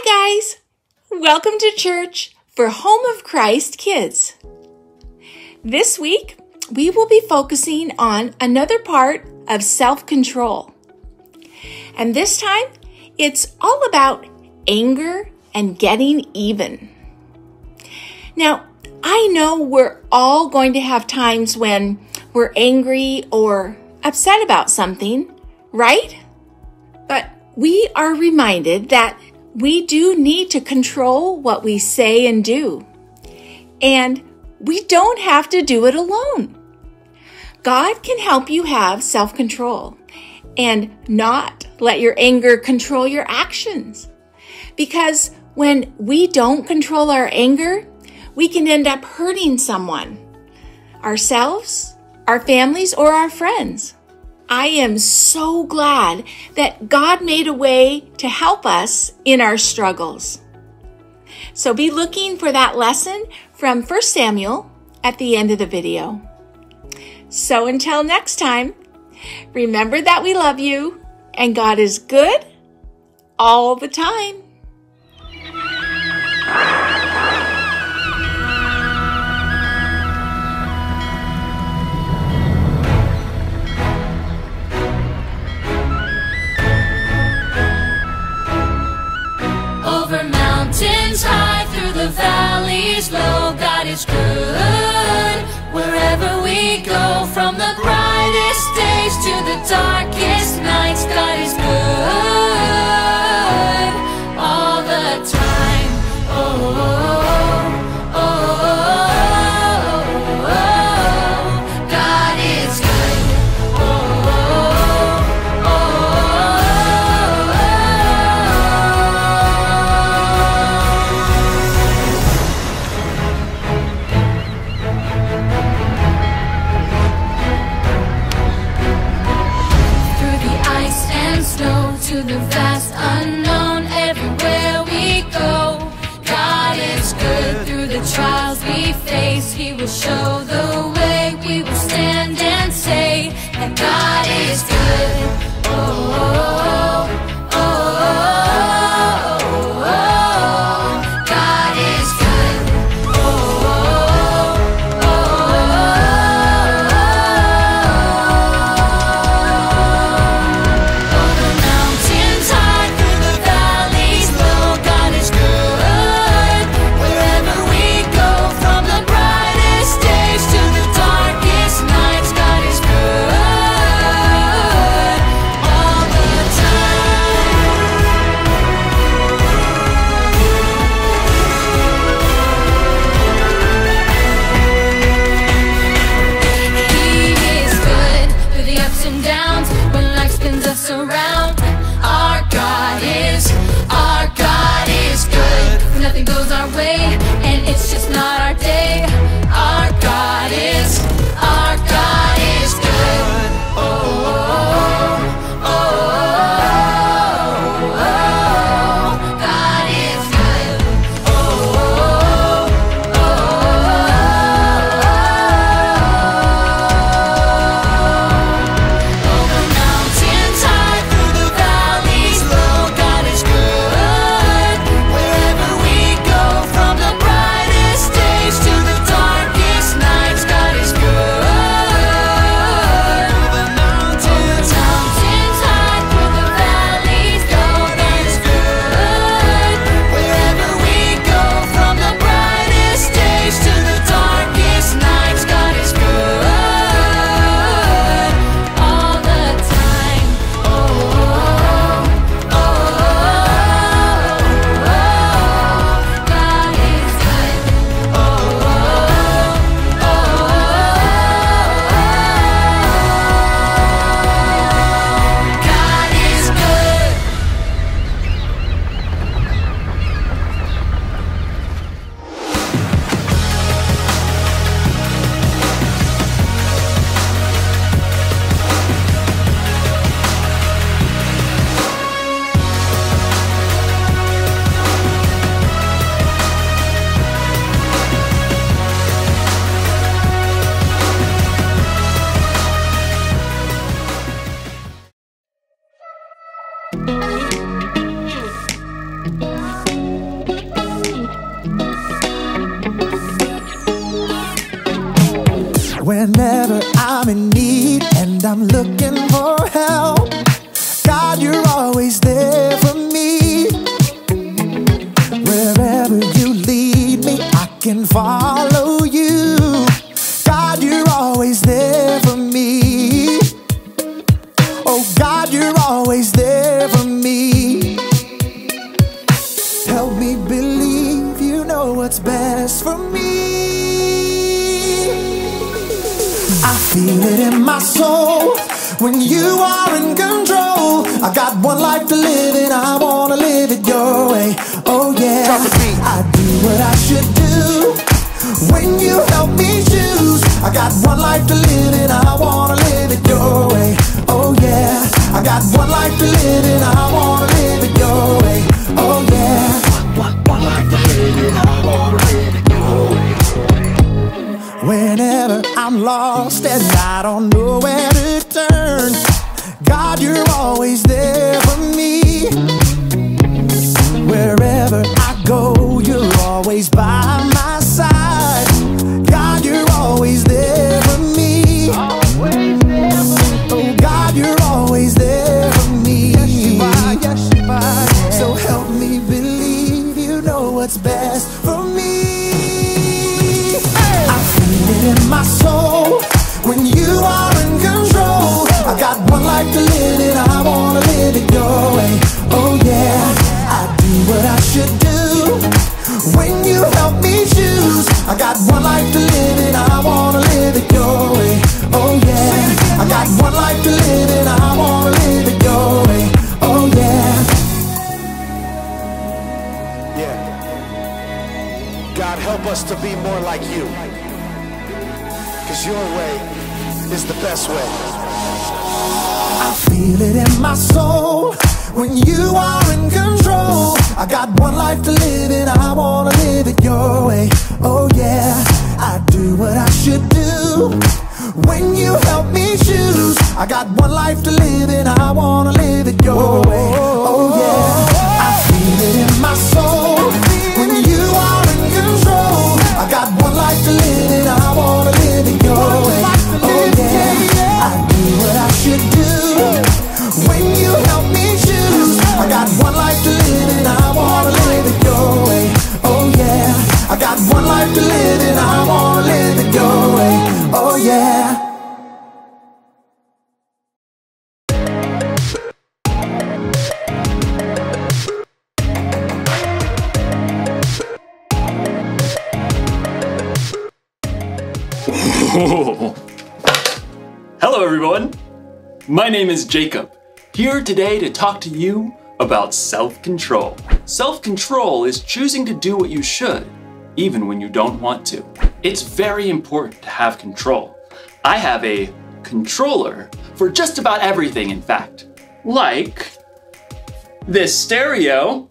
Hi guys! Welcome to church for Home of Christ Kids. This week, we will be focusing on another part of self-control. And this time, it's all about anger and getting even. Now, I know we're all going to have times when we're angry or upset about something, right? But we are reminded that we do need to control what we say and do. And we don't have to do it alone. God can help you have self-control and not let your anger control your actions. Because when we don't control our anger, we can end up hurting someone, ourselves, our families, or our friends. I am so glad that God made a way to help us in our struggles. So be looking for that lesson from 1 Samuel at the end of the video. So until next time, remember that we love you and God is good all the time. Over mountains high, through the valleys low, God is good. Wherever we go, from the brightest days to the darkest nights, God is good all the time. Oh, oh, oh, oh, oh, God is good. Oh, oh, oh, to the vast unknown, everywhere we go, God is good. Through the trials we face, He will show the way. We will stand and say that God is good. Oh, oh, oh, oh, oh, God is good. Oh, oh, oh, oh, oh. Whenever I'm in need and I'm looking for help, God, you're always there for me. Wherever you lead me, I can follow you. God, you're always there for me. Oh God, you're always there for me. Help me believe you know what's best for me. I feel it in my soul when you are in control. I got one life to live and I wanna live it your way. Oh yeah, I do what I should do when you help me choose. I got one life to live and I wanna live it your way. Oh yeah, I got one life to live and I wanna live it your way. Oh yeah, one life to live and I wanna live it your way. Whenever I'm lost and I don't know where to turn, God, you're always there for me. Wherever I go, you're always by my side. God, you're always there for me. Oh God, you're always there for me. So help me believe you know what's best for me. I feel it in my soul when you are in control. I got one life to live and I wanna live it your way. Oh yeah, I do what I should do when you help me choose. I got one life to live and I wanna live it your way. Oh yeah, I got one life to live and I wanna live it your way. Oh yeah. Yeah. God, help us to be more like you, 'cause your way is the best way. I feel it in my soul when you are in control. I got one life to live and I wanna live it your way. Oh yeah, I do what I should do when you help me choose. I got one life to live and I wanna live it your way. Oh yeah, I feel it in my soul when you are in control. I got one life to live and I wanna live it your way. Oh yeah, I do what I should do when you help me choose. I got one life to live and I wanna live it your way. Oh yeah, I got one life to live and I wanna live it your way. Oh yeah. Hello everyone, my name is Jacob, here today to talk to you about self-control. Self-control is choosing to do what you should, even when you don't want to. It's very important to have control. I have a controller for just about everything, in fact. Like this stereo.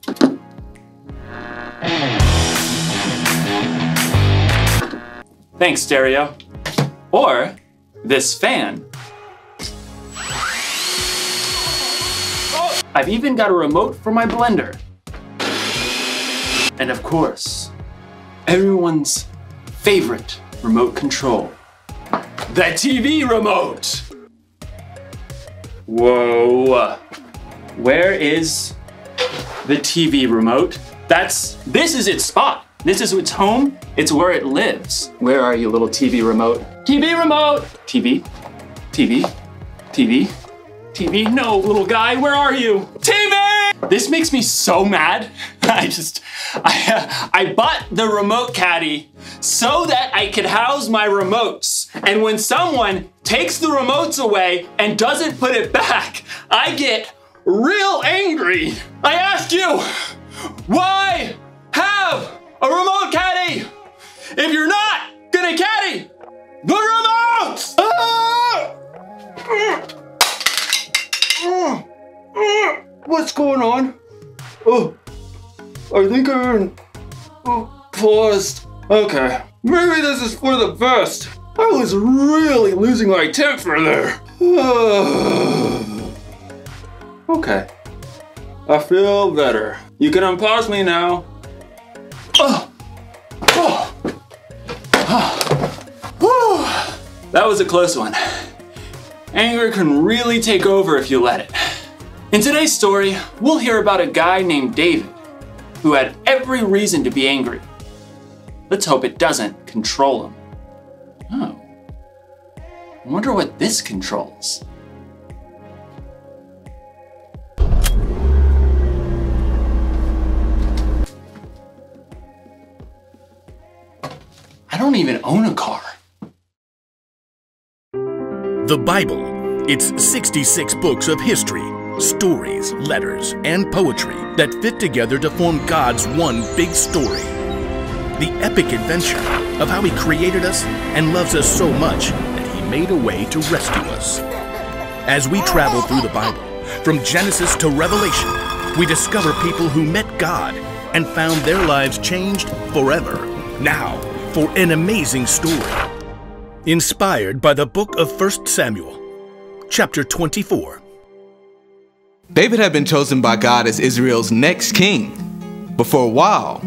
Thanks, stereo. Or this fan. I've even got a remote for my blender. And of course, everyone's favorite remote control, the TV remote. Whoa, where is the TV remote? This is its spot. This is its home. It's where it lives. Where are you, little TV remote? TV remote! TV, TV, TV, TV. No, little guy, where are you? TV! This makes me so mad. I bought the remote caddy so that I could house my remotes. And when someone takes the remotes away and doesn't put it back, I get real angry. I ask you, why have a remote caddy if you're not gonna caddy the remote? What's going on? Oh, I think I'm paused. Okay, maybe this is for the best. I was really losing my temper there. Okay, I feel better. You can unpause me now. That was a close one. Anger can really take over if you let it. In today's story, we'll hear about a guy named David who had every reason to be angry. Let's hope it doesn't control him. Oh, I wonder what this controls. I don't even own a car. The Bible. It's 66 books of history, stories, letters, and poetry that fit together to form God's one big story. The epic adventure of how He created us and loves us so much that He made a way to rescue us. As we travel through the Bible, from Genesis to Revelation, we discover people who met God and found their lives changed forever. Now, for an amazing story. Inspired by the book of 1 Samuel, chapter 24. David had been chosen by God as Israel's next king, but for a while,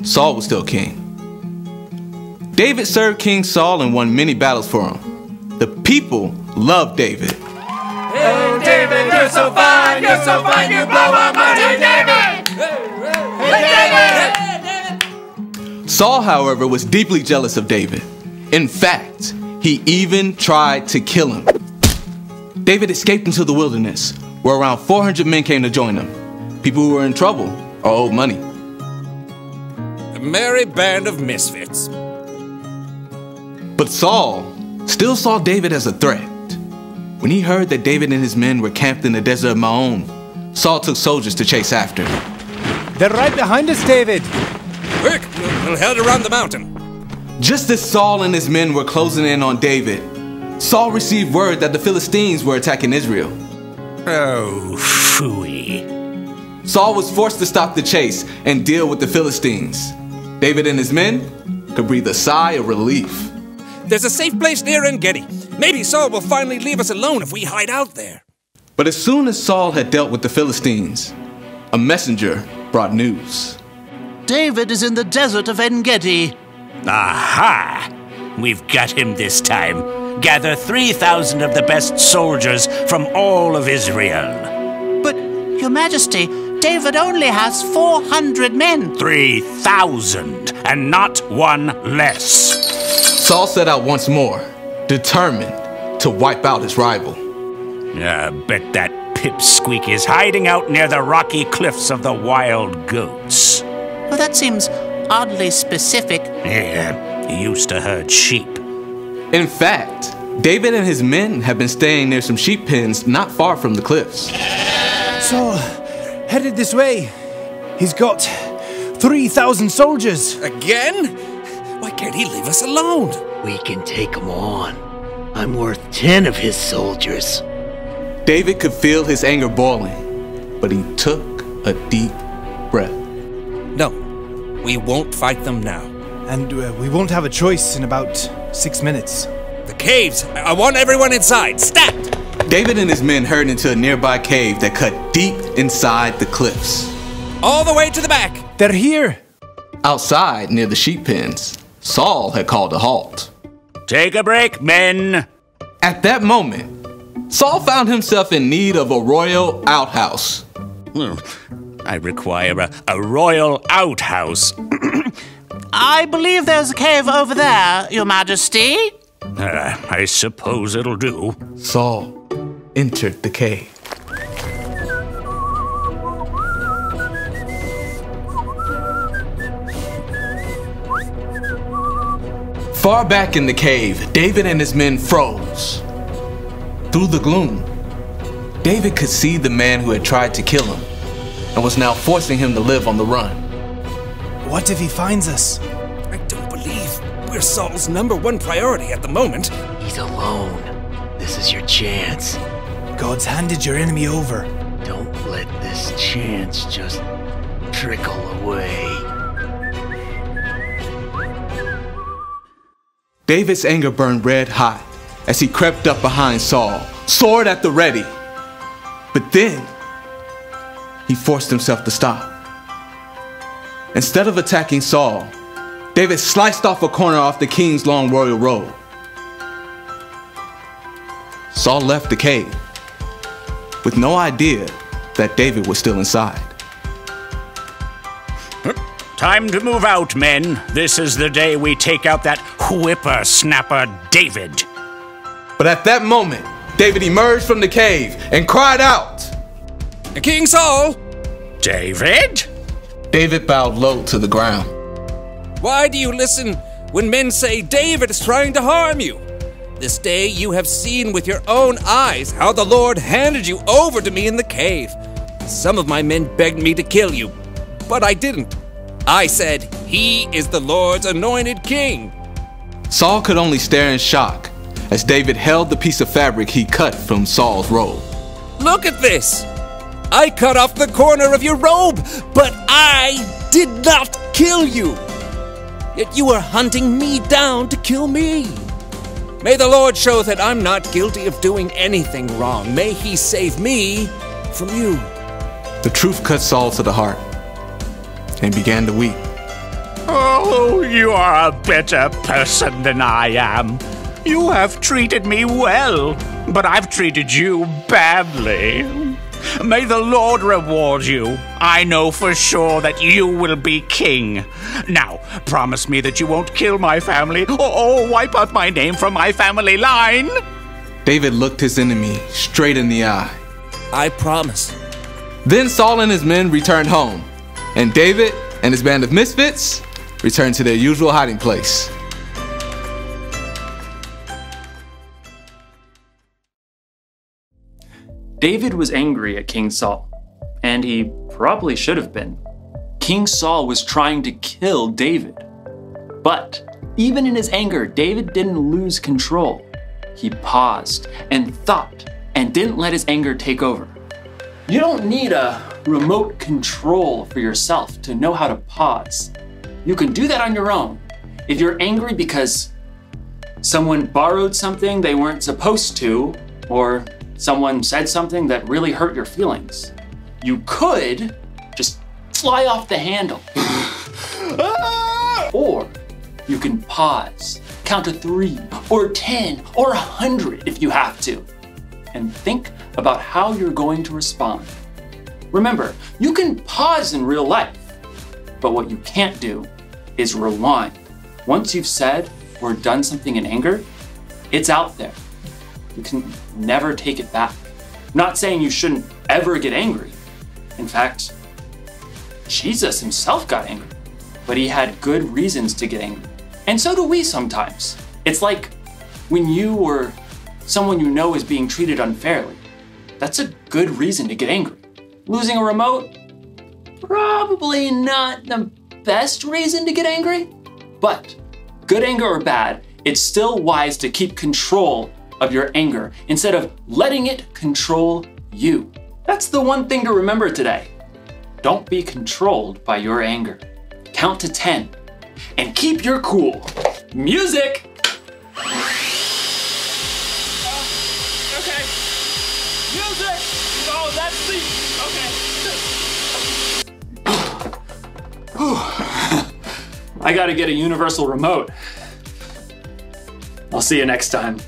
Saul was still king. David served King Saul and won many battles for him. The people loved David. Hey David, you're so fine, you blow our mind. Hey David! Hey David! Saul, however, was deeply jealous of David. In fact, he even tried to kill him. David escaped into the wilderness, where around 400 men came to join him. People who were in trouble or owed money. A merry band of misfits. But Saul still saw David as a threat. When he heard that David and his men were camped in the desert of Maon, Saul took soldiers to chase after. They're right behind us, David. Quick, we'll head around the mountain. Just as Saul and his men were closing in on David, Saul received word that the Philistines were attacking Israel. Oh, phooey. Saul was forced to stop the chase and deal with the Philistines. David and his men could breathe a sigh of relief. There's a safe place near En-Gedi. Maybe Saul will finally leave us alone if we hide out there. But as soon as Saul had dealt with the Philistines, a messenger brought news. David is in the desert of En-Gedi. Aha! We've got him this time. Gather 3,000 of the best soldiers from all of Israel. But, Your Majesty, David only has 400 men. 3,000, and not one less. Saul set out once more, determined to wipe out his rival. I bet that pipsqueak is hiding out near the rocky cliffs of the Wild Goats. Well, that seems oddly specific. Yeah, he used to herd sheep. In fact, David and his men have been staying near some sheep pens not far from the cliffs. Saul, headed this way. He's got 3,000 soldiers. Again? Why can't he leave us alone? We can take him on. I'm worth 10 of his soldiers. David could feel his anger boiling, but he took a deep breath. No, we won't fight them now. And we won't have a choice in about 6 minutes. The caves! I want everyone inside! Stat! David and his men hurried into a nearby cave that cut deep inside the cliffs. All the way to the back! They're here! Outside, near the sheep pens, Saul had called a halt. Take a break, men! At that moment, Saul found himself in need of a royal outhouse. I require a royal outhouse. I believe there's a cave over there, Your Majesty. I suppose it'll do. Saul entered the cave. Far back in the cave, David and his men froze. Through the gloom, David could see the man who had tried to kill him and was now forcing him to live on the run. What if he finds us? I don't believe we're Saul's #1 priority at the moment. He's alone. This is your chance. God's handed your enemy over. Don't let this chance just trickle away. David's anger burned red hot as he crept up behind Saul, sword at the ready. But then, he forced himself to stop. Instead of attacking Saul, David sliced off a corner off the king's long royal robe. Saul left the cave with no idea that David was still inside. Time to move out, men. This is the day we take out that whippersnapper David. But at that moment, David emerged from the cave and cried out, King Saul! David? David bowed low to the ground. Why do you listen when men say David is trying to harm you? This day you have seen with your own eyes how the Lord handed you over to me in the cave. Some of my men begged me to kill you, but I didn't. I said, he is the Lord's anointed king. Saul could only stare in shock as David held the piece of fabric he cut from Saul's robe. Look at this! I cut off the corner of your robe, but I did not kill you. Yet you are hunting me down to kill me. May the Lord show that I'm not guilty of doing anything wrong. May he save me from you. The truth cut Saul to the heart and began to weep. Oh, you are a better person than I am. You have treated me well, but I've treated you badly. May the Lord reward you. I know for sure that you will be king. Now, promise me that you won't kill my family or wipe out my name from my family line. David looked his enemy straight in the eye. I promise. Then Saul and his men returned home, and David and his band of misfits returned to their usual hiding place. David was angry at King Saul, and he probably should have been. King Saul was trying to kill David. But even in his anger, David didn't lose control. He paused and thought and didn't let his anger take over. You don't need a remote control for yourself to know how to pause. You can do that on your own. If you're angry because someone borrowed something they weren't supposed to, or someone said something that really hurt your feelings, you could just fly off the handle. Or you can pause, count to 3 or 10 or 100 if you have to, and think about how you're going to respond. Remember, you can pause in real life, but what you can't do is rewind. Once you've said or done something in anger, it's out there. You can never take it back. I'm not saying you shouldn't ever get angry. In fact, Jesus himself got angry, but he had good reasons to get angry. And so do we sometimes. It's like when you or someone you know is being treated unfairly. That's a good reason to get angry. Losing a remote? Probably not the best reason to get angry, but good anger or bad, it's still wise to keep control of your anger instead of letting it control you. That's the one thing to remember today. Don't be controlled by your anger. Count to 10 and keep your cool. Music! Okay. Music! Oh, that's the... I gotta get a universal remote. I'll see you next time.